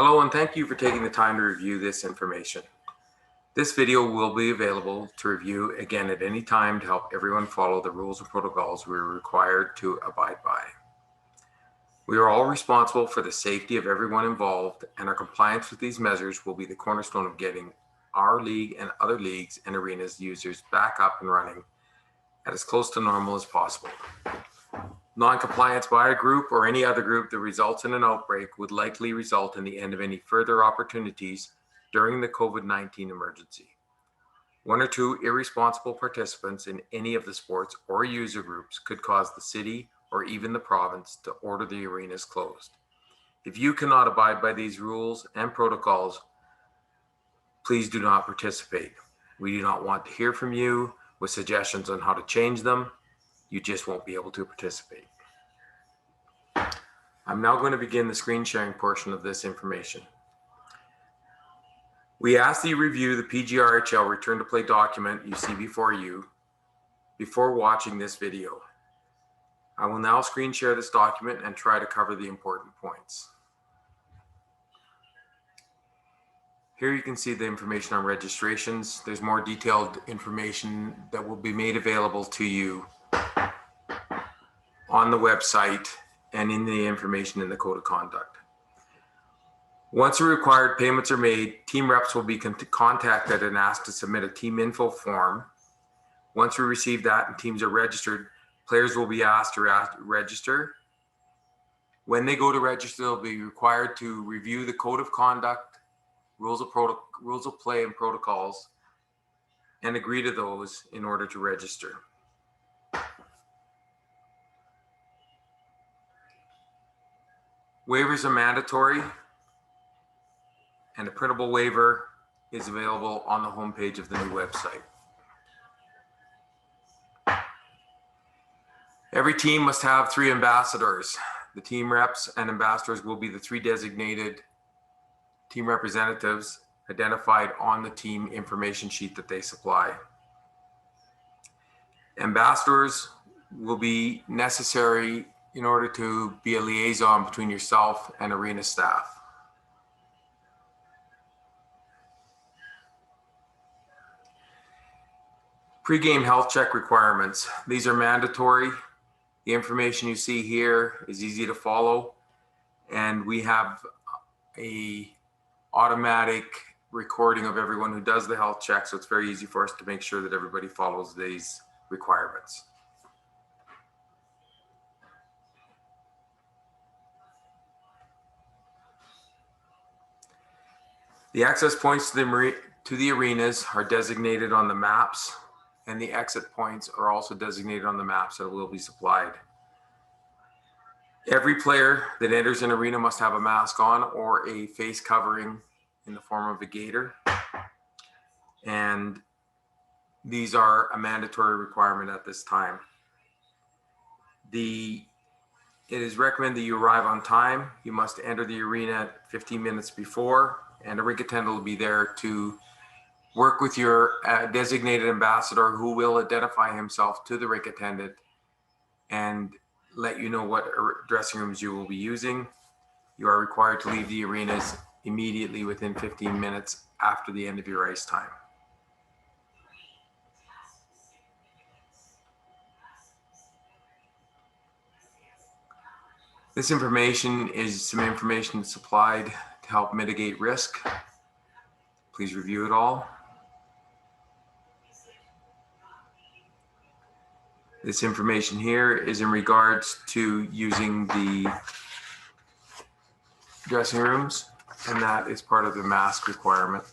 Hello and thank you for taking the time to review this information. This video will be available to review again at any time to help everyone follow the rules and protocols we are required to abide by. We are all responsible for the safety of everyone involved, and our compliance with these measures will be the cornerstone of getting our league and other leagues and arenas users back up and running at as close to normal as possible. Non-compliance by a group or any other group that results in an outbreak would likely result in the end of any further opportunities during the COVID-19 emergency. One or two irresponsible participants in any of the sports or user groups could cause the city or even the province to order the arenas closed. If you cannot abide by these rules and protocols, please do not participate. We do not want to hear from you with suggestions on how to change them. You just won't be able to participate. I'm now going to begin the screen sharing portion of this information. We ask that you review the PGRHL Return to Play document you see before you before watching this video. I will now screen share this document and try to cover the important points. Here you can see the information on registrations. There's more detailed information that will be made available to you on the website and in the information in the Code of Conduct. Once the required payments are made, team reps will be contacted and asked to submit a team info form. Once we receive that and teams are registered, players will be asked to register. When they go to register, they'll be required to review the Code of Conduct, rules of play and protocols, and agree to those in order to register. Waivers are mandatory, and a printable waiver is available on the homepage of the new website. Every team must have 3 ambassadors. The team reps and ambassadors will be the 3 designated team representatives identified on the team information sheet that they supply. Ambassadors will be necessary in order to be a liaison between yourself and arena staff. Pre-game health check requirements. These are mandatory. The information you see here is easy to follow, and we have a automatic recording of everyone who does the health check, so it's very easy for us to make sure that everybody follows these requirements. The access points to the arenas are designated on the maps, and the exit points are also designated on the maps that will be supplied. Every player that enters an arena must have a mask on or a face covering in the form of a gaiter. And these are a mandatory requirement at this time. It is recommended that you arrive on time. You must enter the arena 15 minutes before, and a rink attendant will be there to work with your designated ambassador, who will identify himself to the rink attendant and let you know what dressing rooms you will be using. You are required to leave the arenas immediately within 15 minutes after the end of your ice time. This information is some information supplied to help mitigate risk. Please review it all. This information here is in regards to using the dressing rooms, and that is part of the mask requirement.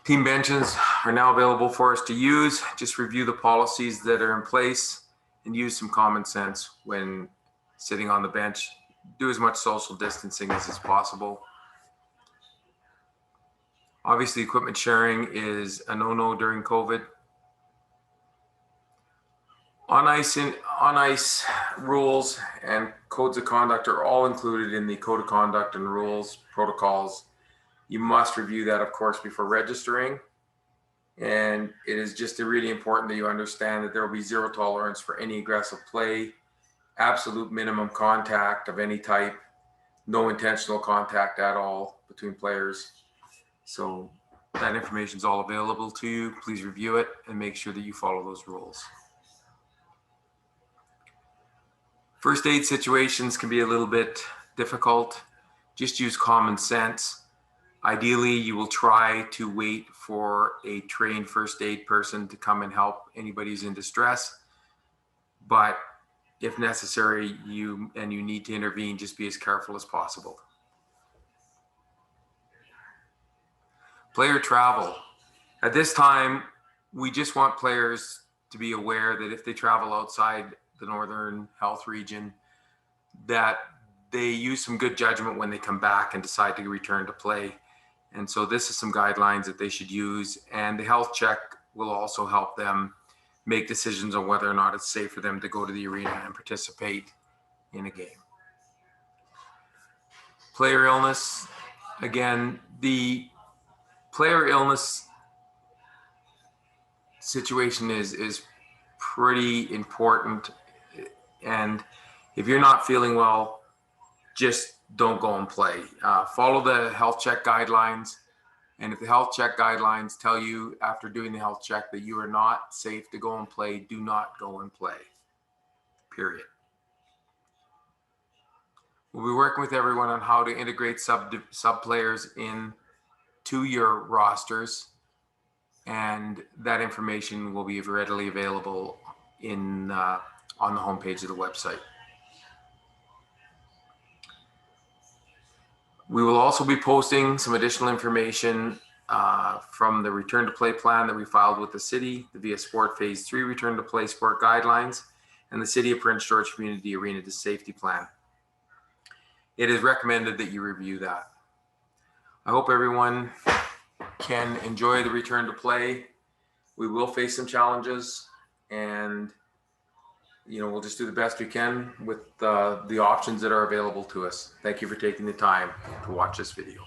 Team benches are now available for us to use. Just review the policies that are in place and use some common sense when sitting on the bench. Do as much social distancing as is possible. Obviously, equipment sharing is a no-no during COVID. On ice rules and codes of conduct are all included in the Code of Conduct and rules, protocols. You must review that, of course, before registering. And it is just really important that you understand that there will be zero tolerance for any aggressive play, absolute minimum contact of any type, no intentional contact at all between players. So that information is all available to you. Please review it and make sure that you follow those rules. First aid situations can be a little bit difficult. Just use common sense. Ideally, you will try to wait for a trained first aid person to come and help anybody who's in distress. But if necessary, you need to intervene, just be as careful as possible. Player travel. At this time, we just want players to be aware that if they travel outside the Northern Health region, that they use some good judgment when they come back and decide to return to play. And so this is some guidelines that they should use, and the health check will also help them make decisions on whether or not it's safe for them to go to the arena and participate in a game. Player illness. Again, the player illness situation is pretty important, and if you're not feeling well, just don't go and play. Follow the health check guidelines, and if the health check guidelines tell you after doing the health check that you are not safe to go and play, do not go and play, period. We'll be working with everyone on how to integrate sub players into your rosters, and that information will be readily available on the homepage of the website. We will also be posting some additional information from the return to play plan that we filed with the city, the Via Sport Phase 3 return to play sport guidelines, and the City of Prince George Community Arena to Safety Plan. It is recommended that you review that. I hope everyone can enjoy the return to play. We will face some challenges, and we'll just do the best we can with the options that are available to us. Thank you for taking the time to watch this video.